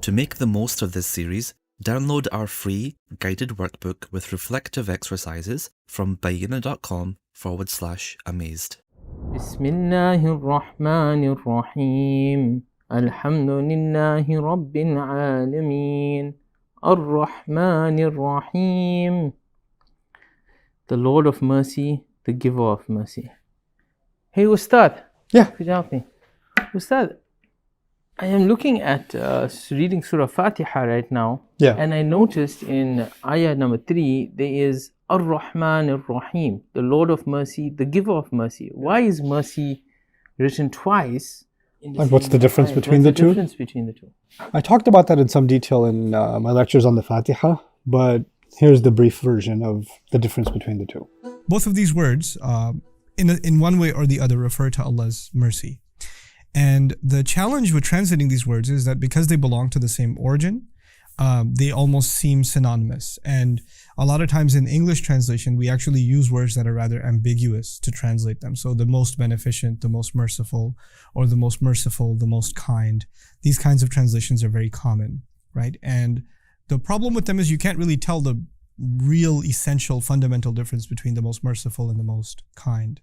To make the most of this series, download our free guided workbook with reflective exercises from bayina.com/amazed. بسم الله الرحمن الرحيم الحمد لله رب العالمين الرحمن الرحيم. The Lord of Mercy, the Giver of Mercy. Hey Ustad. Yeah. Could you help me? Ustad, I am looking at reading Surah Fatiha right now. Yeah. And I noticed in ayah number 3, there is Ar-Rahman Ar-Rahim, the Lord of Mercy, the Giver of Mercy. Why is mercy written twice? Like, what's the difference between the two? What's the difference between the two? I talked about that in some detail in my lectures on the Fatiha, but here's the brief version of the difference between the two. Both of these words, in one way or the other, refer to Allah's mercy. And the challenge with translating these words is that because they belong to the same origin, they almost seem synonymous. And a lot of times in English translation, we actually use words that are rather ambiguous to translate them. So the most beneficent, the most merciful, or the most merciful, the most kind. These kinds of translations are very common, right? And the problem with them is you can't really tell the real essential fundamental difference between the most merciful and the most kind.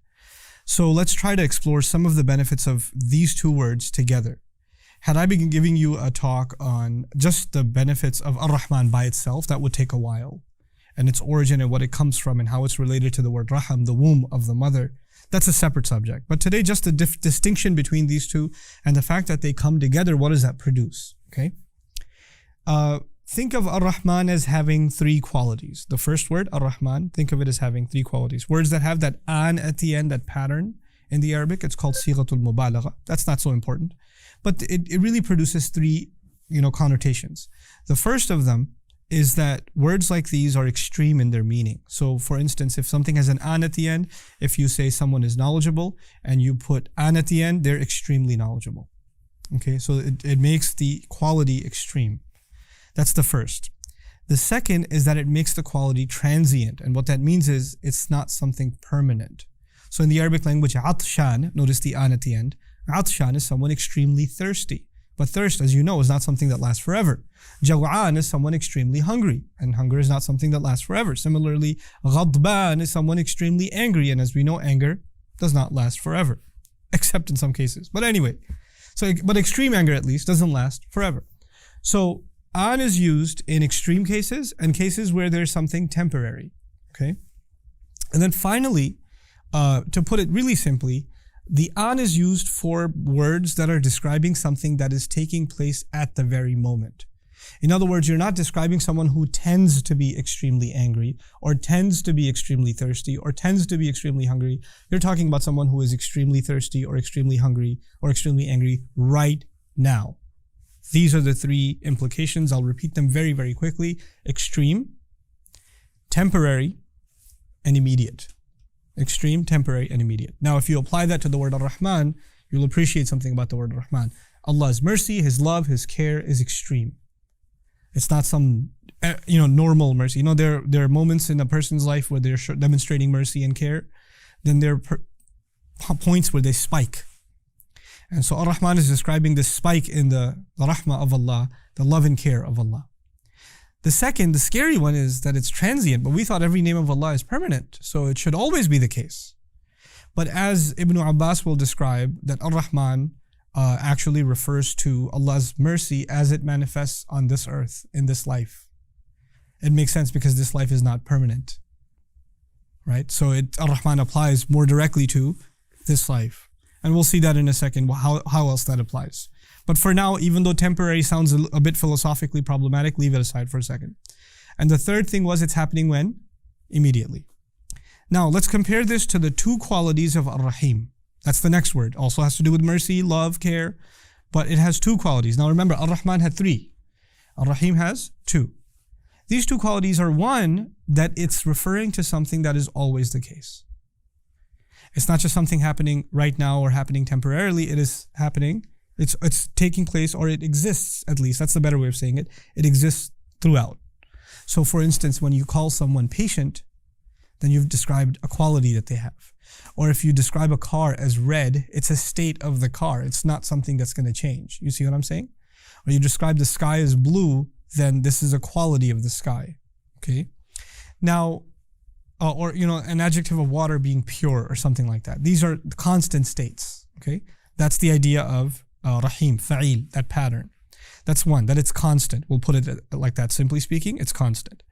So let's try to explore some of the benefits of these two words together. Had I been giving you a talk on just the benefits of Ar-Rahman by itself, that would take a while. And its origin and what it comes from and how it's related to the word Raham, the womb of the mother, that's a separate subject. But today, just the distinction between these two and the fact that they come together, what does that produce? Okay. Think of Ar-Rahman as having three qualities. The first word, Ar-Rahman, think of it as having three qualities. Words that have that an at the end, that pattern in the Arabic, it's called Sighatul Mubalagha. That's not so important. But it really produces three, connotations. The first of them is that words like these are extreme in their meaning. So for instance, if something has an an at the end, if you say someone is knowledgeable and you put an at the end, they're extremely knowledgeable. Okay, so it makes the quality extreme. That's the first. The second is that it makes the quality transient. And what that means is it's not something permanent. So in the Arabic language, atshan, notice the an at the end. Atshan is someone extremely thirsty. But thirst, as you know, is not something that lasts forever. Jaw'an is someone extremely hungry. And hunger is not something that lasts forever. Similarly, ghadban is someone extremely angry. And as we know, anger does not last forever. Except in some cases. But anyway, but extreme anger at least doesn't last forever. So an is used in extreme cases and cases where there's something temporary, okay? And then finally, to put it really simply, the an is used for words that are describing something that is taking place at the very moment. In other words, you're not describing someone who tends to be extremely angry or tends to be extremely thirsty or tends to be extremely hungry. You're talking about someone who is extremely thirsty or extremely hungry or extremely angry right now. These are the three implications. I'll repeat them very, very quickly. Extreme, temporary, and immediate. Extreme, temporary, and immediate. Now, if you apply that to the word Ar-Rahman, you'll appreciate something about the word Ar-Rahman. Allah's mercy, His love, His care is extreme. It's not some, normal mercy. There are moments in a person's life where they're demonstrating mercy and care. Then there are points where they spike. And so Ar-Rahman is describing this spike in the rahmah of Allah, the love and care of Allah. The second, the scary one, is that it's transient, but we thought every name of Allah is permanent, so it should always be the case. But as Ibn Abbas will describe, that Ar-Rahman actually refers to Allah's mercy as it manifests on this earth, in this life. It makes sense because this life is not permanent, right? So Ar-Rahman applies more directly to this life. And we'll see that in a second, how else that applies. But for now, even though temporary sounds a bit philosophically problematic, leave it aside for a second. And the third thing was, it's happening when? Immediately. Now, let's compare this to the two qualities of Ar-Rahim. That's the next word. Also has to do with mercy, love, care. But it has two qualities. Now remember, Ar-Rahman had three. Ar-Rahim has two. These two qualities are, one, that it's referring to something that is always the case. It's not just something happening right now or happening temporarily. It is happening. It's taking place, or it exists at least. That's the better way of saying it. It exists throughout. So for instance, when you call someone patient, then you've described a quality that they have. Or if you describe a car as red, it's a state of the car. It's not something that's going to change. You see what I'm saying? or you describe the sky as blue, then this is a quality of the sky. Okay? Now, or an adjective of water being pure or something like that. These are constant states. Okay? That's the idea of Rahim, Fa'il, that pattern. That's one, that it's constant. We'll put it like that, simply speaking, it's constant.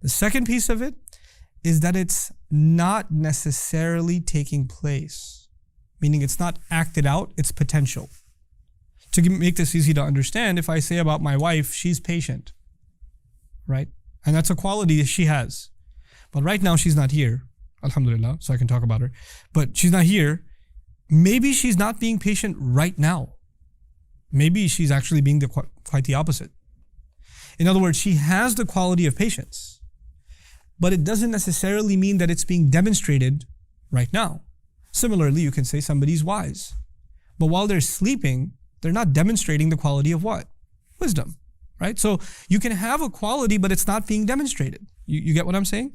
The second piece of it is that it's not necessarily taking place, meaning it's not acted out, it's potential. To make this easy to understand, if I say about my wife, she's patient, right? And that's a quality that she has. But right now she's not here, alhamdulillah, so I can talk about her. But she's not here. Maybe she's not being patient right now. Maybe she's actually being quite the opposite. In other words, she has the quality of patience, but it doesn't necessarily mean that it's being demonstrated right now. Similarly, you can say somebody's wise, but while they're sleeping, they're not demonstrating the quality of what? Wisdom, right? So you can have a quality, but it's not being demonstrated. You get what I'm saying?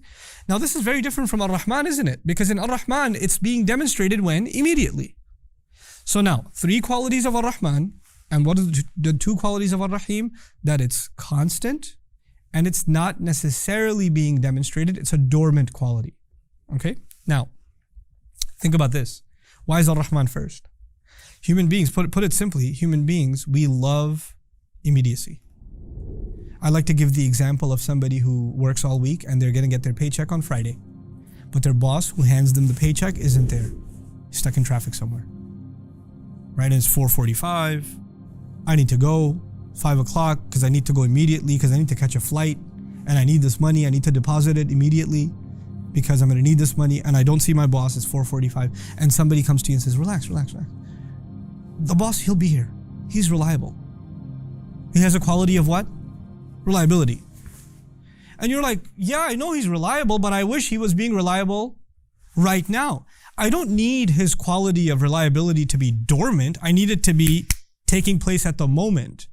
Now, this is very different from Ar-Rahman, isn't it? Because in Ar-Rahman, it's being demonstrated when? Immediately. So now, 3 qualities of Ar-Rahman, and what are the 2 qualities of Ar-Rahim? That it's constant, and it's not necessarily being demonstrated. It's a dormant quality. Okay? Now, think about this. Why is Ar-Rahman first? Human beings, put it simply, human beings, we love immediacy. I like to give the example of somebody who works all week and they're going to get their paycheck on Friday. But their boss who hands them the paycheck isn't there. He's stuck in traffic somewhere. Right? And it's 4:45. I need to go 5 o'clock because I need to go immediately because I need to catch a flight and I need this money. I need to deposit it immediately because I'm going to need this money, and I don't see my boss. It's 4:45 and somebody comes to you and says, relax. The boss, he'll be here. He's reliable. He has a quality of what? Reliability. And you're like, yeah, I know he's reliable, but I wish he was being reliable right now. I don't need his quality of reliability to be dormant. I need it to be taking place at the moment.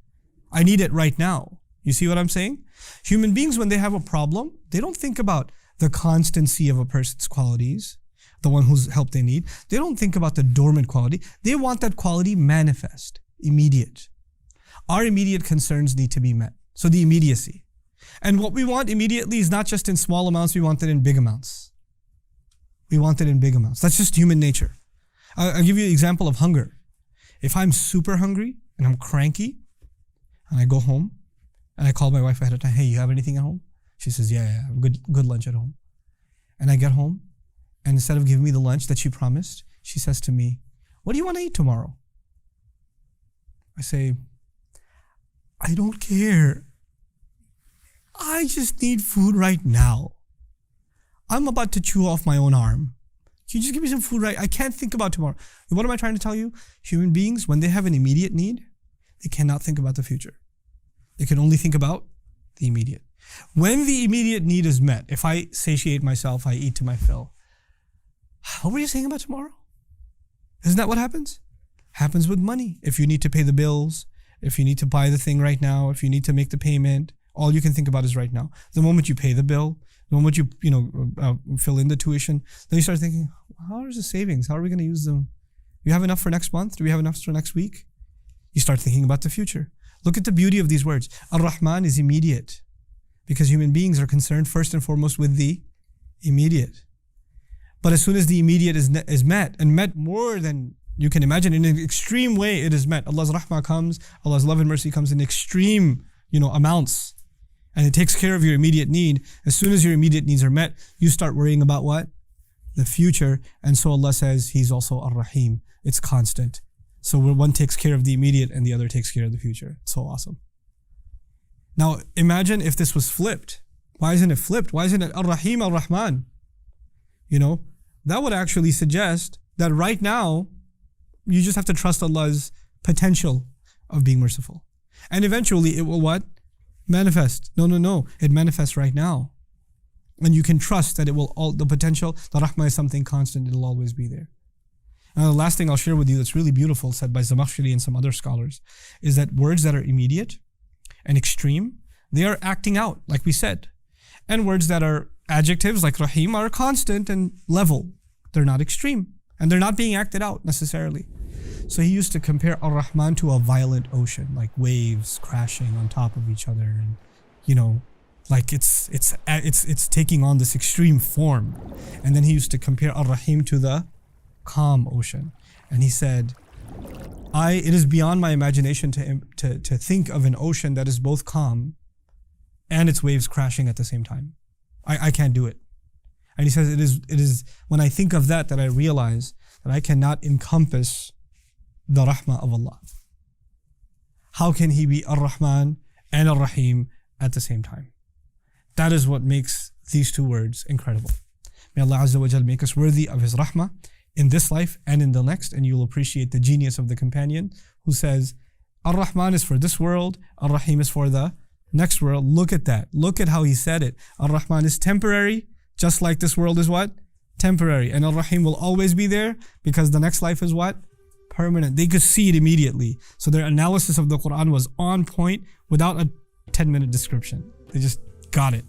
I need it right now. You see what I'm saying? Human beings, when they have a problem, they don't think about the constancy of a person's qualities, the one whose help they need. They don't think about the dormant quality. They want that quality manifest, immediate. Our immediate concerns need to be met. So the immediacy. And what we want immediately is not just in small amounts, we want it in big amounts. We want it in big amounts. That's just human nature. I'll give you an example of hunger. If I'm super hungry and I'm cranky and I go home and I call my wife ahead of time, hey, you have anything at home? She says, yeah, I have a good lunch at home. And I get home and instead of giving me the lunch that she promised, she says to me, what do you want to eat tomorrow? I say, I don't care. I just need food right now. I'm about to chew off my own arm. Can you just give me some food right? I can't think about tomorrow. What am I trying to tell you? Human beings, when they have an immediate need, they cannot think about the future. They can only think about the immediate. When the immediate need is met, if I satiate myself, I eat to my fill. What were you saying about tomorrow? Isn't that what happens? Happens with money. If you need to pay the bills, if you need to buy the thing right now, if you need to make the payment, all you can think about is right now. The moment you pay the bill, the moment you fill in the tuition, then you start thinking, how is the savings? How are we going to use them? Do we have enough for next month? Do we have enough for next week? You start thinking about the future. Look at the beauty of these words. Ar-Rahman is immediate because human beings are concerned first and foremost with the immediate. But as soon as the immediate is met, and met more than you can imagine, in an extreme way it is met. Allah's rahmah comes, Allah's love and mercy comes in extreme amounts. And it takes care of your immediate need. As soon as your immediate needs are met, you start worrying about what? The future. And so Allah says He's also Ar-Rahim. It's constant. So one takes care of the immediate and the other takes care of the future. It's so awesome. Now imagine if this was flipped. Why isn't it flipped? Why isn't it Ar-Rahim, Ar-Rahman? That would actually suggest that right now, you just have to trust Allah's potential of being merciful. And eventually it will what? Manifest. No. It manifests right now. And you can trust that it will the potential, the rahmah is something constant, it'll always be there. And the last thing I'll share with you that's really beautiful, said by Zamakhshari and some other scholars, is that words that are immediate and extreme, they are acting out, like we said. And words that are adjectives, like Rahim, are constant and level. They're not extreme. And they're not being acted out necessarily. So he used to compare Ar-Rahman to a violent ocean, like waves crashing on top of each other, and like it's taking on this extreme form. And then he used to compare Ar-Rahim to the calm ocean, and he said, it is beyond my imagination to think of an ocean that is both calm and its waves crashing at the same time. I can't do it. And he says, it is when I think of that I realize that I cannot encompass the rahmah of Allah. How can he be Ar-Rahman and Ar-Rahim at the same time? That is what makes these two words incredible. May Allah Azza wa Jal make us worthy of His rahmah in this life and in the next, and you will appreciate the genius of the companion who says, Ar-Rahman is for this world, Ar-Rahim is for the next world. Look at that. Look at how he said it. Ar-Rahman is temporary, just like this world is what? Temporary. And Ar-Rahim will always be there because the next life is what? Permanent. They could see it immediately. So their analysis of the Quran was on point without a 10-minute description. They just got it.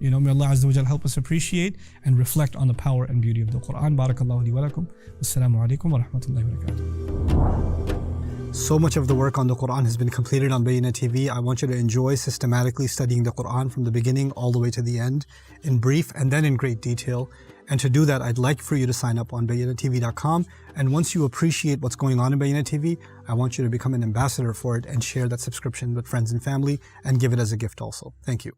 May Allah Azza wa Jal help us appreciate and reflect on the power and beauty of the Quran. Barakallahu li wa lakum. Wassalamu alaikum wa rahmatullahi wa barakatuh. So much of the work on the Quran has been completed on Bayyinah TV. I want you to enjoy systematically studying the Quran from the beginning all the way to the end, in brief and then in great detail. And to do that, I'd like for you to sign up on BayyinahTV.com. And once you appreciate what's going on in Bayyinah TV, I want you to become an ambassador for it and share that subscription with friends and family and give it as a gift also. Thank you.